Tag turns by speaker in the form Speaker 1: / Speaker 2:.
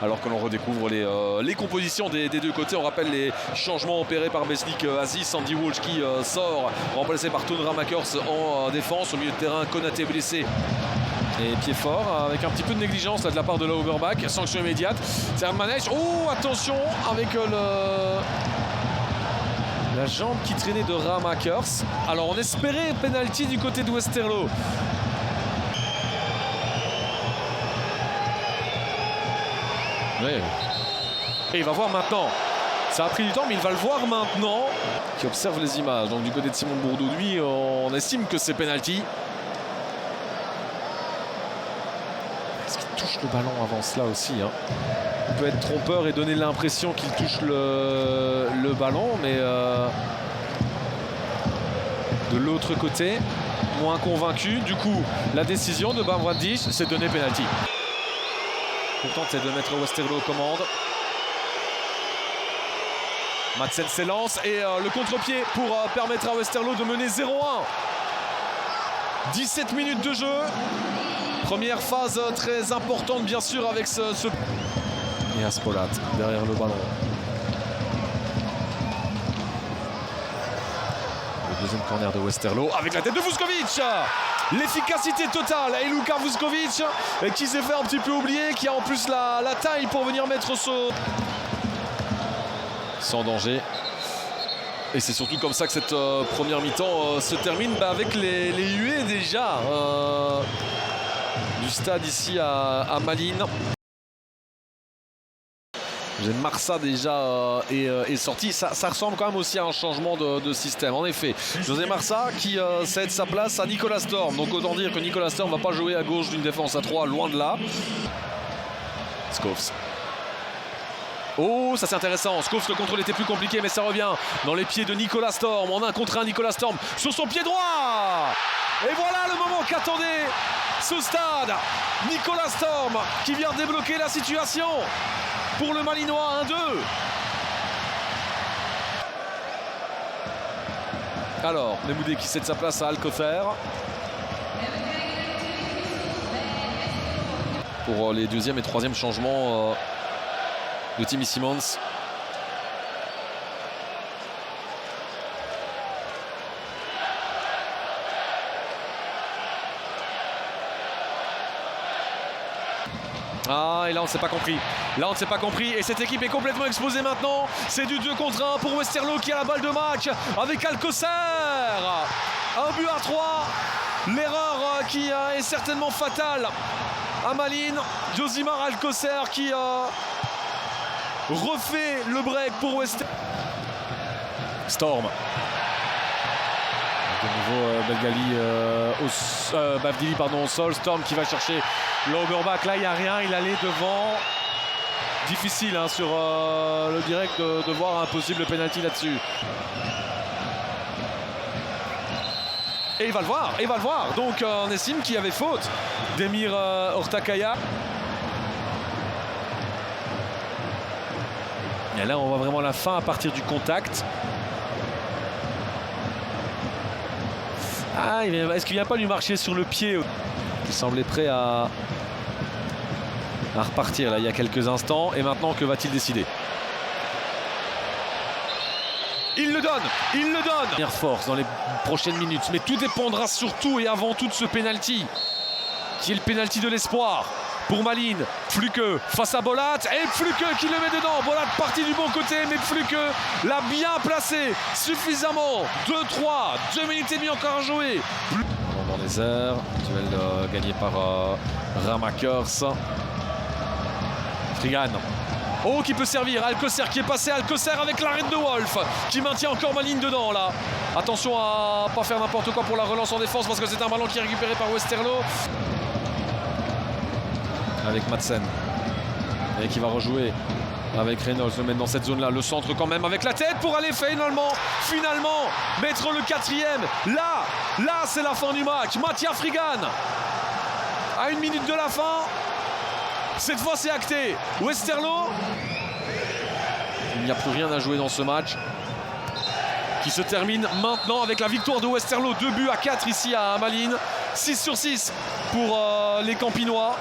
Speaker 1: alors que l'on redécouvre les compositions des deux côtés. On rappelle les changements opérés par Besnik Aziz, Andy Walsh qui sort, remplacé par Toon Ramakers en défense. Au milieu de terrain, Konaté blessé et pied fort, avec un petit peu de négligence là, de la part de l'Overback. Sanction immédiate. C'est un manège. Oh, attention avec la jambe qui traînait de Ramakers. Alors on espérait penalty du côté de Westerlo. Oui. Et il va voir maintenant. Ça a pris du temps, mais il va le voir maintenant. Qui observe les images. Donc du côté de Simon Bourdeau, lui, on estime que c'est penalty. Est-ce qu'il touche le ballon avant cela aussi, hein? Il peut être trompeur et donner l'impression qu'il touche le ballon, mais de l'autre côté, moins convaincu. Du coup, la décision de Bamwadish, c'est de donner penalty. Pourtant, c'est de mettre Westerlo aux commandes. Madsen s'élance et le contre-pied pour permettre à Westerlo de mener 0-1. 17 minutes de jeu. Première phase très importante, bien sûr, avec ce... Et Aspolat derrière le ballon. Le deuxième corner de Westerlo avec la tête de Vuskovic. L'efficacité totale. Et Luka Vuskovic qui s'est fait un petit peu oublier, qui a en plus la taille pour venir mettre ce... Sans danger. Et c'est surtout comme ça que cette première mi-temps se termine, avec les huées déjà du stade ici à Malines. Marsa déjà est sorti. Ça ressemble quand même aussi à un changement de système. En effet, José Marsa qui cède sa place à Nicolas Storm. Donc autant dire que Nicolas Storm ne va pas jouer à gauche d'une défense à 3, loin de là. Schoofs. Oh, ça c'est intéressant. Schoofs, le contrôle était plus compliqué, mais ça revient dans les pieds de Nicolas Storm. En 1 contre 1, Nicolas Storm sur son pied droit. Et voilà le moment qu'attendait ce stade. Nicolas Storm qui vient débloquer la situation pour le Malinois. 1-2. Alors, Memoudé qui cède sa place à Alcocer. Pour les deuxième et troisième changements de Timmy Simons. Ah, et là on ne s'est pas compris. Là on ne s'est pas compris. Et cette équipe est complètement exposée maintenant. C'est du 2 contre 1 pour Westerlo qui a la balle de match avec Alcocer. 1 but à 3. L'erreur qui est certainement fatale à Malines. Josimar Alcocer qui refait le break pour Westerlo. Storm. De nouveau Bavdili au sol. Storm qui va chercher l'Overback. Là il n'y a rien, il allait devant. Difficile hein, sur le direct de voir un possible penalty là-dessus. Et il va le voir, Donc on estime qu'il y avait faute d'Emir Ortakaya. Et là on voit vraiment la fin à partir du contact. Ah, est-ce qu'il ne vient pas lui marcher sur le pied? Il semblait prêt à repartir là il y a quelques instants. Et maintenant, que va-t-il décider? Il le donne. Première force dans les prochaines minutes. Mais tout dépendra surtout et avant tout de ce penalty, qui est le penalty de l'espoir pour Malines. Fluke face à Bolat. Et Fluke qui le met dedans. Bolat parti du bon côté, mais Fluke l'a bien placé suffisamment. 2-3, 2 minutes et demie encore à jouer. Dans les airs, duel gagné par Ramakers. Frigan. Oh, qui peut servir. Alcocer qui est passé. Alcocer avec l'arrêt de Wolf qui maintient encore Malines dedans là. Attention à pas faire n'importe quoi pour la relance en défense, parce que c'est un ballon qui est récupéré par Westerlo. Avec Madsen. Et qui va rejouer avec Reynolds, le mettre dans cette zone là. Le centre quand même avec la tête pour aller finalement mettre le 4e. Là c'est la fin du match. Mattia Frigan à 1 minute de la fin. Cette fois c'est acté. Westerlo, il n'y a plus rien à jouer dans ce match qui se termine maintenant avec la victoire de Westerlo. 2 buts à 4 ici à Malines. 6 sur 6 pour les Campinois.